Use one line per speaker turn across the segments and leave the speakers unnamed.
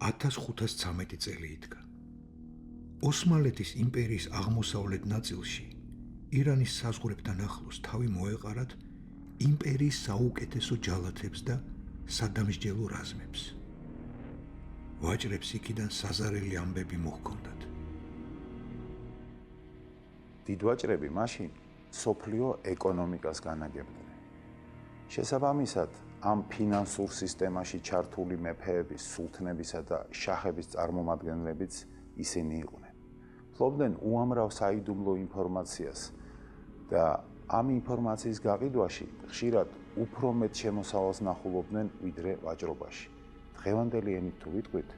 1513 წელი იდგა. ოსმალეთის იმპერიის აღმოსავლეთ ნაწილში ირანის საზღვრებთან ახლოს თავი მოეყარათ იმპერიის საუკეთესო ჯალათებს და სადამსჯელო რაზმებს. ვაჭრებს იქიდან საზარელი ამბები მოჰქონდათ.
დიდვაჭრები მაშინ სოფლიო ეკონომიკას განაგებდნენ. შესაბამისად, ამ ფინანსურ სისტემაში ჩართული მეფეების, სულთნებისა და შაჰების წარმომადგენლებიც ისინი იყვნენ. ფლობდნენ უამრავ საიდუმლო ინფორმაციას და ამ ინფორმაციის გაყიდვაში ხშირად უფრო მეტ შემოსავალს ნახულობდნენ ვიდრე ვაჭრობაში. დღევანდელი ენით თუ ვიტყვით,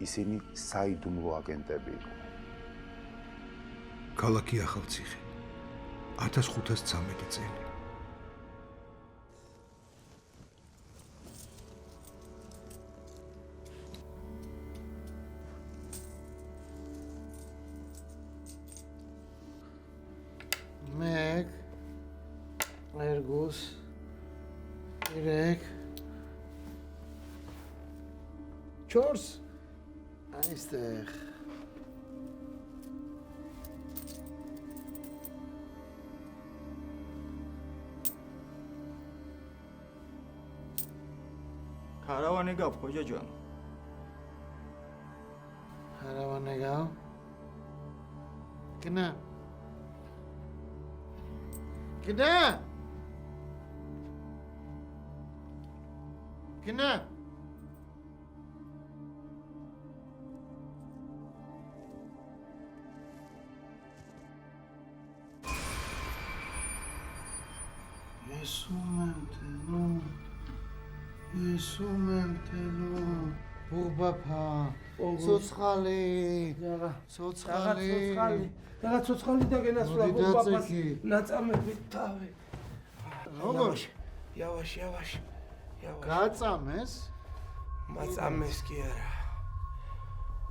ისინი საიდუმლო აგენტები იყვნენ.
ქალაქი ახალციხე 1513 წელი.
Meg, Ergus, Irek, Chors, Aister.
Karavane gav khoja jan.
Karavane gav. Kena. Kena. Kena. Yesumemteno. Bubapa. Sotskhali. Sotskhali.
Raga sotskhali da genasula bubapას. Nacamებით თავი.
Როგორ?
Yavaş.
გაწამეს?
Mაწამეს კი არა.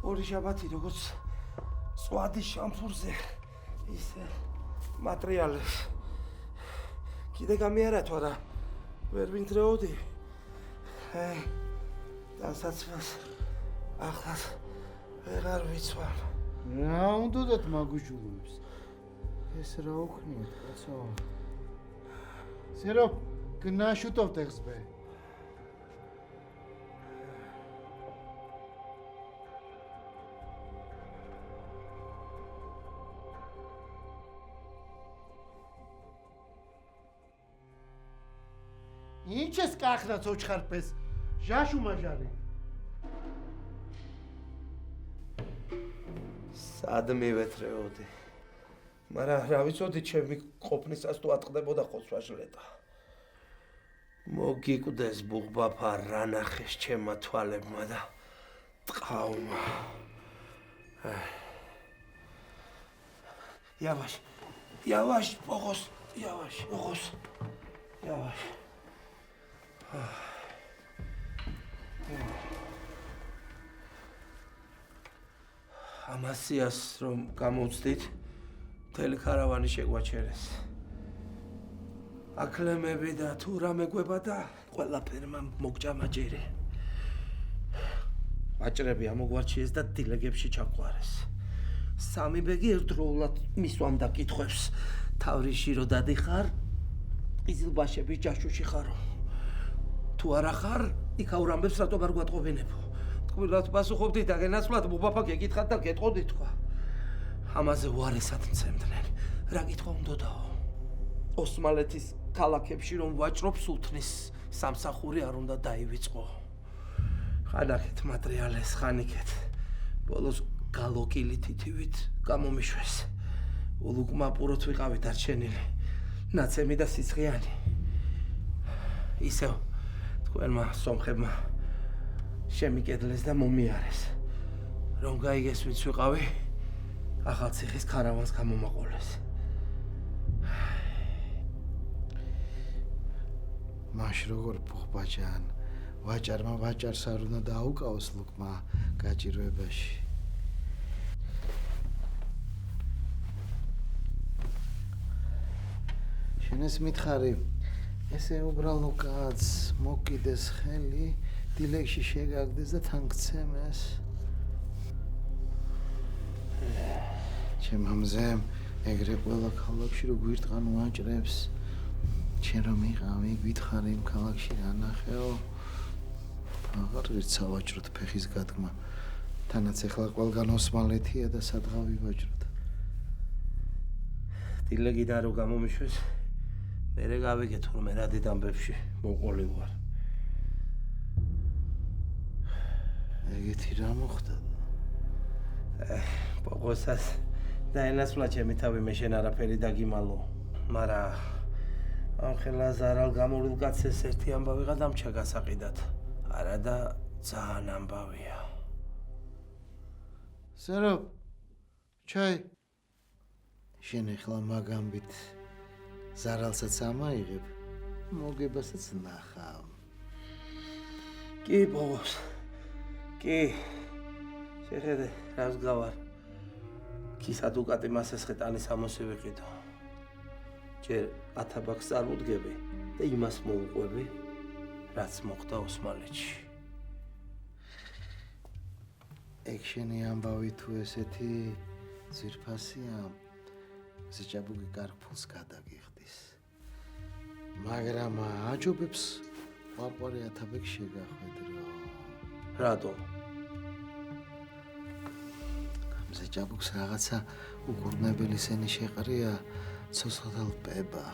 ორი შაბათი როგორც სვადის შამფურზე ისე მატრიალებს. კიდე გამიარათვა და ვერ ვინდრეოდი. დასაცვას ახლა ვეღარ ვიცვამ.
რა უნდათ მაგუშულებს? ეს რა უქნიათ, კაცო? ზერო გნაშუტოვთ ეხსბე. Ինչես կախնած ոչխարպես, ժաշու մաժարի։
Սադ მივეთრეოდი. მაგრამ რა ვიცოდი ჩემი ყოფნისას თუ ატყდებოდა ხოცვაშლეტა. მოგიკვდეს ბუღბაფა რა ნახეს ჩემმა თვალებმა და ტყავმა. Yavaş, Bogos, yavaş. Amasias რომ გამოვცდით, მთელი ქარავანი შეგვაჩერეს. აკლემები და თუ რამე გვება და ყველაფერმა მოგჭამაჭირი. ვაჭრები ამოგვარჩიეს და დილეგებში ჩაყვარეს. სამი ბეგი ერთდროულად მისვამდა კითხვებს. თავრიში რო დადიხარ, ყიზილბაშების ჯაშუში ხარო. თუ არა ხარ, იქაურ ამბებს რატომ არ გვატყობინებო? ტყუილად პასუხობდი და გენაცვლად ბუბაფა გეკითხათ და გეტყოდი თქვა. ამაზე უარესად მცემდნენ. რა კითხვა უნდოდაო? ოსმალეთის ქალაქებში რომ ვაჭრობ სულთნის სამსახური არ უნდა დაივიწყო. ხანახეთ მატრიალეს, ხანიკეთ. ბოლოს გალოკილი თითივით გამომიშვეს. ულუკმა პუროთ ვიყავით დარჩენილი. ნაცემი და სიცხიანი. ისევ თქვენმა სომხებმა შემიკედლეს და მომიარეს. რომ გაიგეს ვინც ვიყავი, ახალციხის ქარავანს გამომაყოლეს.
მაშ როგორ ბუღბაჯან, ვაჭარმა ვაჭარს არ უნდა დაუკავოს ლუკმა გაჭირვებაში. შენეს მითხარი, ესე უბრალო კაცს მოკიდეს ხელი, დილეგში შეგაგდეს და თან გცემეს. ჩემ ამზემ ეგრე ყველა ქალაქში რო გვირტყან ვაჭრებს. შენ რომ იყავი, გითხარი იმ ქალაქში რა ნახეო? აღარ ვირცავაჭროთ ფეხის გადგმა. თანაც ეხლა ყველგან ოსმალეთია და სადღა ვივაჭროთ.
დილეგი და რო გამომიშვეს, მერე გავიგე თურმე რა დიდ ამბებში მოყოლი ვარ.
ეგეთი რა მოხდა?
პოღოსას დაენაცვლა ჩემი თავი მე შენ არაფერი დაგიმალო. მარა ამ ხელა ზარალ გამოვლილ კაცს ერთი ამბავი გადამჩა გასაყიდად. არა და ძალიან ამბავია.
სერო, ჩაი. შენ ეხლა მაგამბით ზარალსაც ამაიღებ, მოგებასაც ნახავ.
კი, პოღოს. კი. შეხედე, რას გავარ. ქისად უკატი მასეს ხეტანის ამოსი ვიყიდო. ჯერ 1000 ბაქს წარმოგდგები და იმას მოუყვები, რაც მოხდა ოსმალეთში.
ეგ შენი ამბავი თუ ესეთი ძირფასია, ზეჭაბუგი კარფულს გადაგიხდის. მაგრამ აჯობებს პარპარი 1000 ბაქს შეგახვედრო.
რატომ?
ზეჭაბუგს რაღაცა უგურნებელი სენი შეყრია, ცოცხალ პება.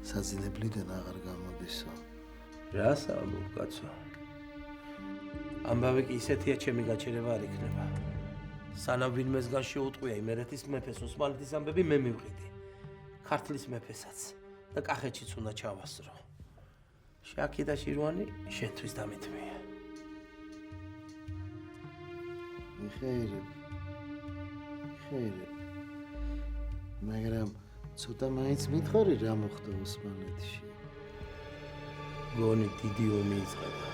საძინებლიდან აღარ გამოდისო.
რას ამბობ, კაცო? ამბავი კი ისეთია, ჩემი გაჩერება არ იქნება. სანამ ვინმესგან შეუტყვია იმერეთის მეფეს ოსმალეთის ამბები მე მივყიდი. ქართლის მეფესაც და კახეთშიც უნდა ჩავასწრო. შაქი და შირვანი შენთვის დამეთმია.
მიხეირებ. მაგრამ ცოტა მაინც მითხარი რა მოხდა ოსმალეთში.
გონი დიდი ომი იწყება.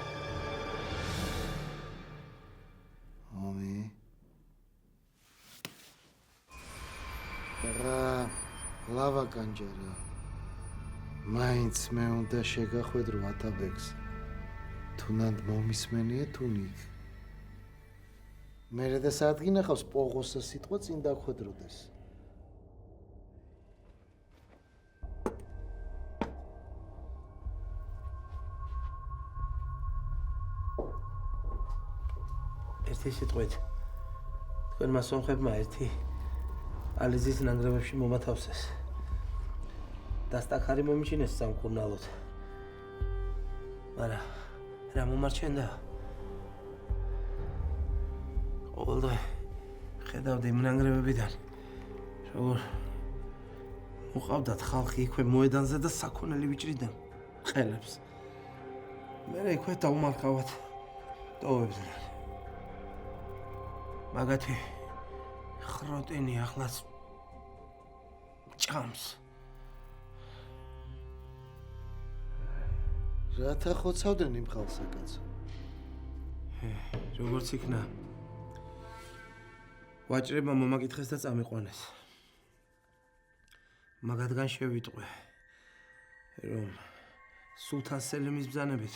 ომი? რა ლავა კანჯარა. მაინც მე უნდა შეგახვედრო 1000 ბაქს. თუნდაც მომისმენია თუნიქ. მერე და საადგინახავს პოღოსა სიტყვა წინ დახვედროდეს.
ერთი სიტყვით თქვენმა სომხებმა ერთი ალიზის ნანგრევებში მომათავსეს. დასტაქარი მომიჩინეს სამკურნალოდ. მარა რა მომარჩენდა? ყოველდღე ხედავდი იმ ნანგრევებიდან, როგორ უყავდათ ხალხი იქვე მოედანზე და საქონელი ვიჭრიდნენ ხელებს. მერე იქვე დაუმარხავად ტოვებდნენ. მაგათი ხროტინი ახლაც ჭამს.
რათა ხოცავდნენ იმ ხალხსა კაცო?
როგორც იქნა. ვაჭრებმა მომაკითხეს და წამიყვანეს. მაგათგან შევიტყვე, რომ სულთან სელიმის ბრძანებით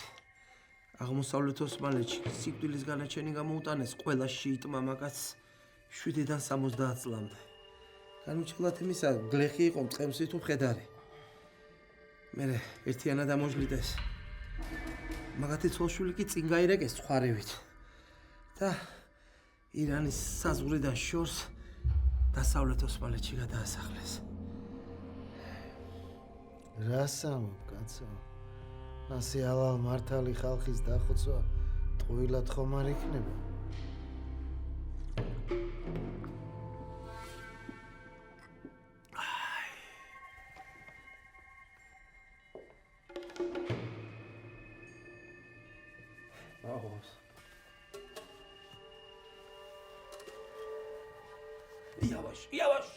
აღმოსავლეთ ოსმალეთში სიკვდილის განაჩენი გამოუტანეს ყველა შიიტმა მაკაცს 7-დან 70 წლამდე. განუჩნდათ იმისა, გლეხი იყო მწყემსი თუ მხედარი. მერე ერთიანად ამოჟლიტეს. მაგათი ცოლშვილი კი წინ გაირეკეს ცხარევით და ირანის საზღვრიდან შორს დასავლეთ ოსმალეთში გადაასახლეს.
რას ამბობ, კაცო? ასე ალალ მართალი ხალხის დახოცვა ტყუილად ხომ არ იქნება?
აუს. Yavaş.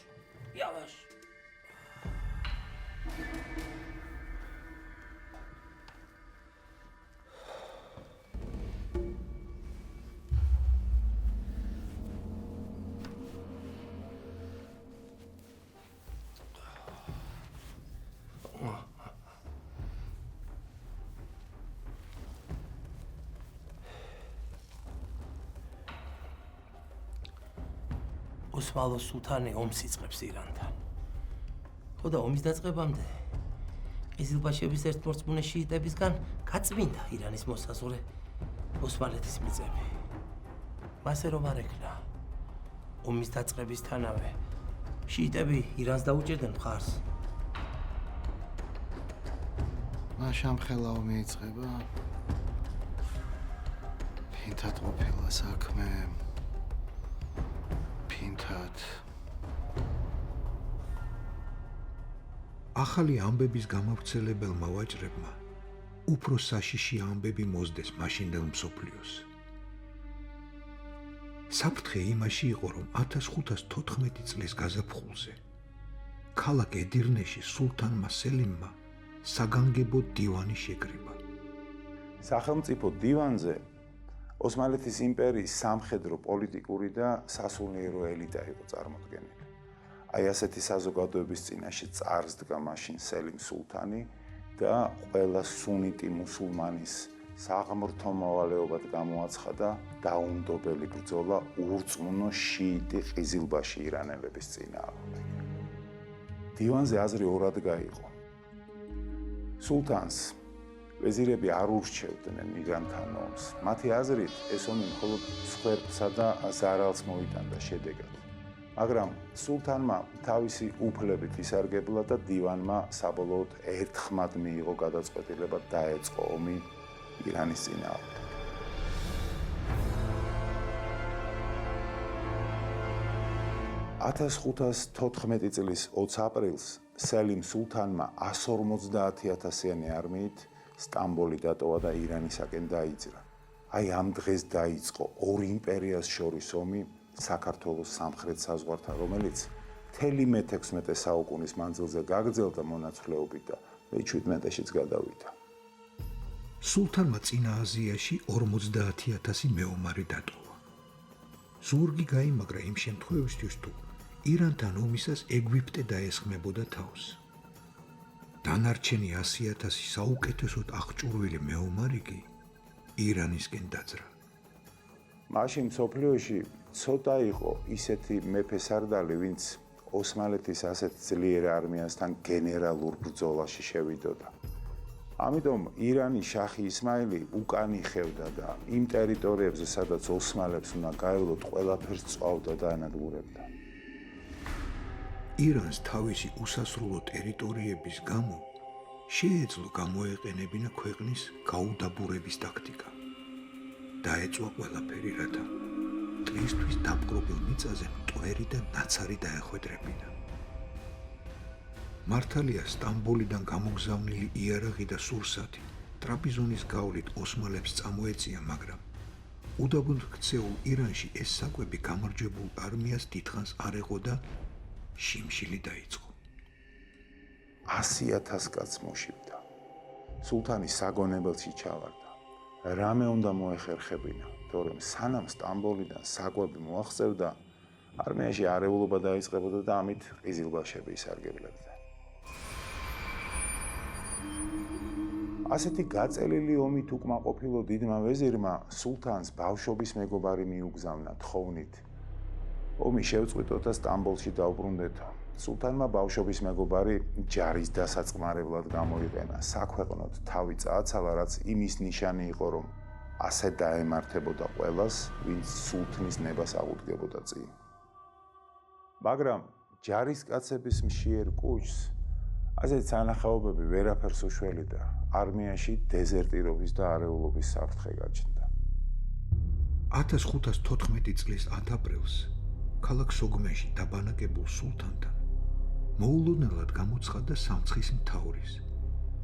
ოსმალო სულთანი ომს იწყებს ირანთან. ხო და ომის დაწყებამდე ყიზილბაშების ერთმორწმუნე შიიტებისგან გაწმინდა ირანის მოსაზღვრე ოსმალეთის მიწები. მასე რომ არ ეკნა. ომის დაწყებისთანავე შიიტები ირანს დაუჭერდნენ მხარს.
მაშამ ხელა ომი იწყება. ფინთად ყოფილა საქმე. ფინთად.
ახალი ამბების გამავრცელებელმა ვაჭრებმა უფრო საშიში ამბები მოსდეს მაშინდელ მსოფლიოს. საფრთხე იმაში იყო, რომ 1514 წლის გაზაფხულზე ქალაქ ედირნეში სულთანმა სელიმმა საგანგებო დივანი შეკრიბა.
სახელმწიფო დივანზე ოსმალეთის იმპერიის სამხედრო, პოლიტიკური და სასულიერო ელიტა იყო წარმოდგენილი. აი ასეთი საზოგადოების წინაშე წარს დგა მაშინ სელიმ სულთანი და ყველა სუნიტი მუსულმანის საღმრთო მოვალეობად გამოაცხადა დაუნდობელი ბრძოლა ურწმუნო შიიტი ყიზილბაში ირანელების წინააღმდეგ. დივანზე აზრი ორად გაიყო. სულთანს ვეზირები არ ურჩევდნენ ირანთან ომს. მათი აზრით ეს ომი მხოლოდ მსხვერპლსა და ზარალს მოიტანდა შედეგად. მაგრამ სულთანმა თავისი უფლებით ისარგებლა და დივანმა საბოლოოდ ერთხმად მიიღო გადაწყვეტილება დაეწყო ომი ირანის წინააღმდეგ. (1514 წლის 20 აპრილს სელიმ სულთანმა 150,000-იანი არმიით სტამბოლი დატოვა და ირანისაკენ დაიძრა. აი ამ დღეს დაიწყო ორ იმპერიას შორის ომი საქართველოს სამხრეთ საზღვართან, რომელიც მთელი მე-16 საუკუნის მანძილზე გაგრძელდა მონაცვლეობით და მე-17-შიც გადავიდა.
სულთანმა წინა აზიაში 50,000 მეომარი დატოვა. ზურგი გაიმაგრა იმ შემთხვევისთვის, თუ ირანთან ომისას ეგვიპტე დაესხმებოდა თავს. დანარჩენი 100,000 საუკეთესოდ აღჭურვილი მეომარი კი ირანისკენ დაძრა.
მაშინ მსოფლიოში ცოტა იყო ისეთი მეფე-სარდალი, ვინც ოსმალეთის ასეთ ძლიერ არმიასთან გენერალურ ბრძოლაში შევიდოდა. ამიტომ ირანის შაჰი ისმაილი უკან იხევდა და იმ ტერიტორიებზე, სადაც ოსმალებს უნდა გაევლოთ, ყველაფერს წვავდა და ანადგურებდა.
ირანს თავისი უსასრულო ტერიტორიების გამო შეეძლო გამოეყენებინა ქვეყნის გაუდაბურების ტაქტიკა. დაეწვა ყველაფერი, რათა დღისთვის დაპყრობილ მიწაზე მტვერი და ნაცარი დაეხვედრებინა. მართალია სტამბოლიდან გამოგზავნილი იარაღი და სურსათი ტრაპიზონის გავლით ოსმალებს წამოეწია, მაგრამ უდაბნოდ ქცეულ ირანში ეს საკვები გამარჯვებულ არმიას დიდხანს არ ეყო და შიმშილი დაიწყო.
100,000 კაცს მოშივდა. სულთანი საგონებელში ჩავარდა. რამე უნდა მოეხერხებინა, თორემ სანამ სტამბოლიდან საკვები მოაღწევდა, არმიაში არეულობა დაიწყებოდა და ამით ყიზილბაშები ისარგებლებდნენ. ასეთი გაწელილი ომით უკმაყოფილო დიდმა ვეზირმა სულთანს ბავშვობის მეგობარი მიუგზავნა თხოვნით. ომი შევწყვიტოთ და სტამბოლში დავბრუნდეთო. სულთანმა ბავშვობის მეგობარი ჯარის დასაწყმარებლად გამოიყენა. საქვეყნოდ თავი წააცალა, რაც იმის ნიშანი იყო, რომ ასე დაემართებოდა ყველას, ვინც სულთნის ნებას აღუდგებოდა წინ. მაგრამ ჯარისკაცების მშიერ კუჭს ასეთ სანახაობები ვერაფერს უშველიდა. არმიაში დეზერტირობის და არეულობის საფრთხე გაჩნდა.
1514 წლის 10 აპრილს ქალაქ სოგმეში დაბანაკებულ სულთანთან მოულოდნელად გამოცხადდა სამცხის მთავრის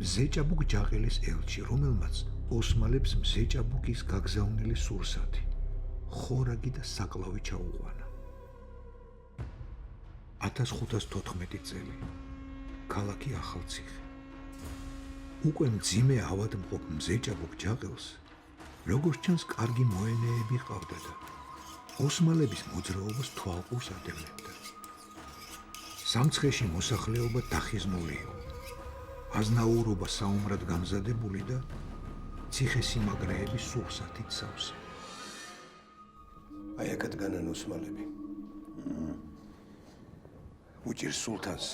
მზეჭაბუკ ჯაყელის ელჩი, რომელმაც ოსმალებს მზეჭაბუკის გაგზავნილი სურსათი, ხორაგი და საკლავი ჩაუყვანა. 1514 წელი ქალაქი ახალციხე. უკვე მძიმე ავადმყოფ მზეჭაბუკ ჯაყელს როგორც ჩანს კარგი მოენეები ყავდა და ოსმალების მოძრაობას თვალყურს ადევნებდა. სამცხეში მოსახლეობა დახიზმული იყო. აზნაურობა საომრად გამზადებული და ციხესიმაგრეები სურსათით სავსე.
აი აქ დგანან ოსმალები.
უჭირს სულთანს.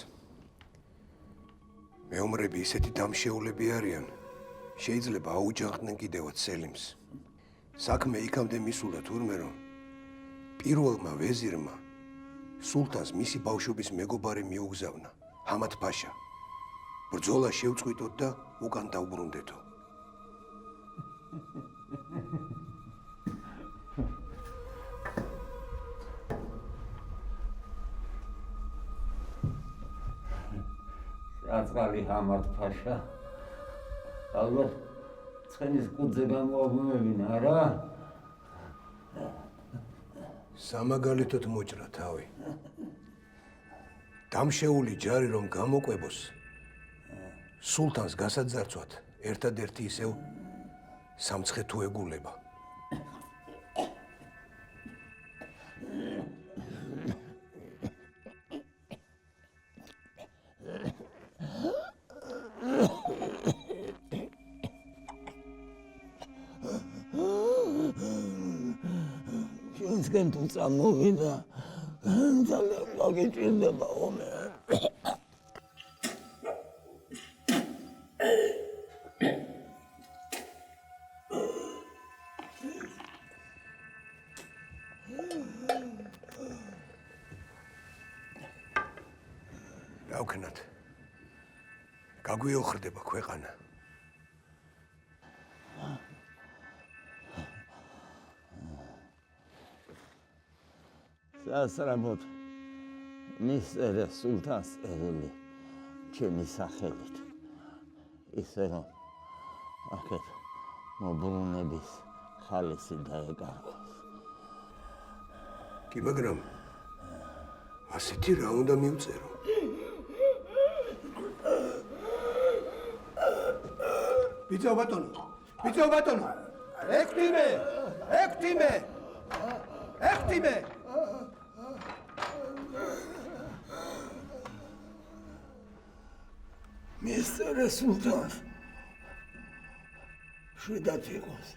მეომრები ისეთი დამშეულები არიან, შეიძლება აუჯანყდნენ კიდევაც სელიმს. საქმე იქამდე მისულა თურმე, რომ პირველმა ვეზირმა სულთანს მისი ბავშვობის მეგობარი მიუგზავნა, ჰამად-ფაშა. ბრძოლა შევწყვიტოთ და უკან დავბრუნდეთო.
აწყალი ჰამად-ფაშა. ალბათ ცხენის კუძზე გამოაგვიმებინა, არა?
სამაგალითოდ მოჭრა თავი. დამშეული ჯარი რომ გამოკვებოს, სულთანს გასაძარცვად ერთადერთი ისევ სამცხე თუ ეგულება.
ჩვენსკენ თუ წამოვიდა, ძალიან გაგიჭირდება ომე.
დავქნათ. გაგვიოხრდება ქვეყანა.
სასწრაფოდ მისწერე სულთანს წერილი ჩემი სახელით. ისე რომ აქეთ მობრუნების ხალისი დაეკარგოს.
კი, მაგრამ ასეთი რა უნდა მივწერო? ბიძო ბატონო, ექთიმე!
მისწერე სულთანს შვიდად იყოს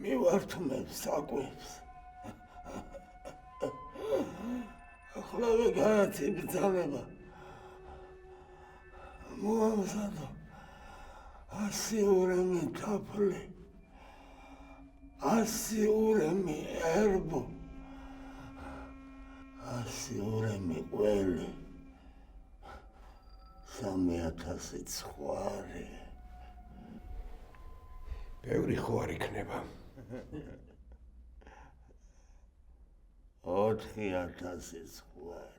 მივართმევ საკვებს. ახლავე გააცი ბრძანება მოამზადო 100 ურემი თაფლი, 100 ურემი ერბო, 100 ურემი ყველი, 3000 ცხვარი.
ბევრი ხო არ იქნება.
4000 ცხვარი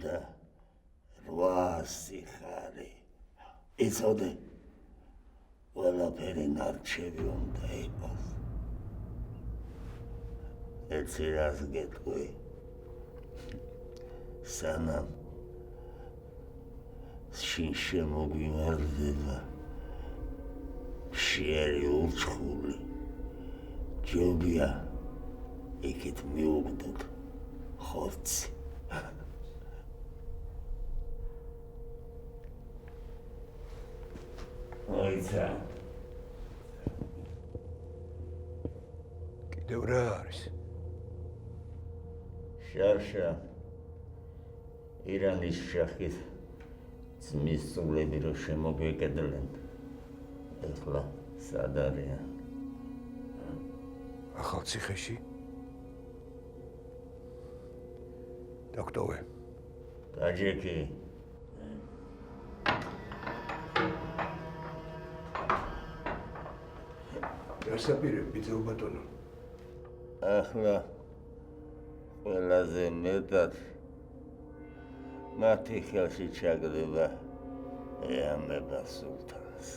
და 800 ხარი. იცოდე, ყველაფერი ნარჩევი უნდა იყოს. ეცი რას გეტყვი? სანამ შინ შემოგვიმარდება მშიერი ურჩხული, ჯობია იქით მიუგდოთ ხორცი. ოიცა.
კიდევ რა არის?
შარშა ირანის შახის ძმის სულები რო შემოგვეკედლენ. ეხლა სად არიან?
ახალციხეში? დოქტორე.
ტაჯიკი.
რასაპირებ, ბიძო ბატონო?
ახლა ყველაზე მეტად მათი ხელში ჩაგდება ეამება სულთანს.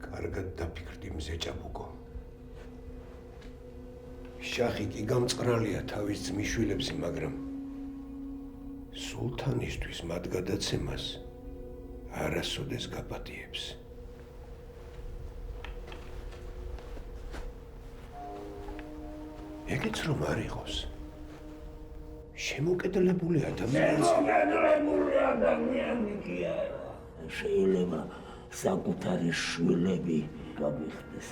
კარგად დაფიქრდი მზე ჭაბუკო. შახი კი გამწყრალია თავის ძმისშვილებზე, მაგრამ სულთანისთვის მათ გადაცემას არასოდეს გაპატიებს. ეგეც რომ არ იყოს. შემოკედლებული ადამიანს
შემოკედლებული ადამიანი კი არა. შეიძლება საკუთარი შვილები გაგიხდეს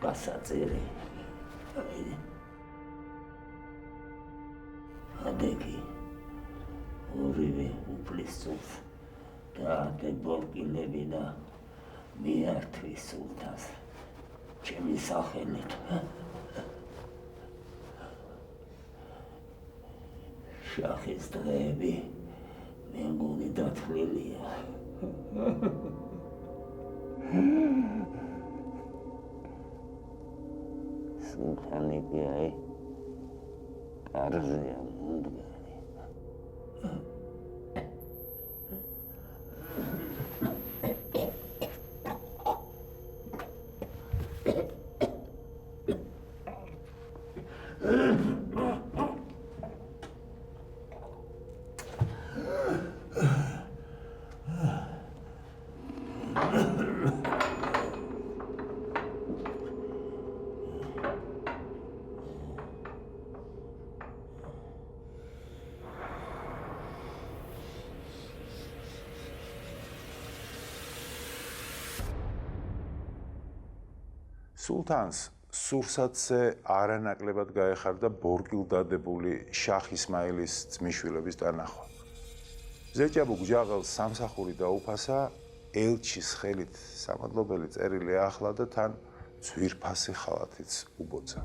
გასაწერი. ადეგი ორივე უფლისწულს დაადებორკილები და მიართვის სულთანს ჩემი სახელით. შახის დღეები მე მგონი დათვლილია. სულთანი კი აი კარზეა მომდგარი.
სულთანს სურსათზე არანაკლებად გაეხარდა ბორკილ დადებული შაჰ ისმაილის ძმისშვილების დანახვა. ზეჭაბუქ ჯაღელს სამსახური დაუფასა, ელჩის ხელით სამადლობელი წერილი აახლა და თან ძვირფასი ხალათიც უბოცა.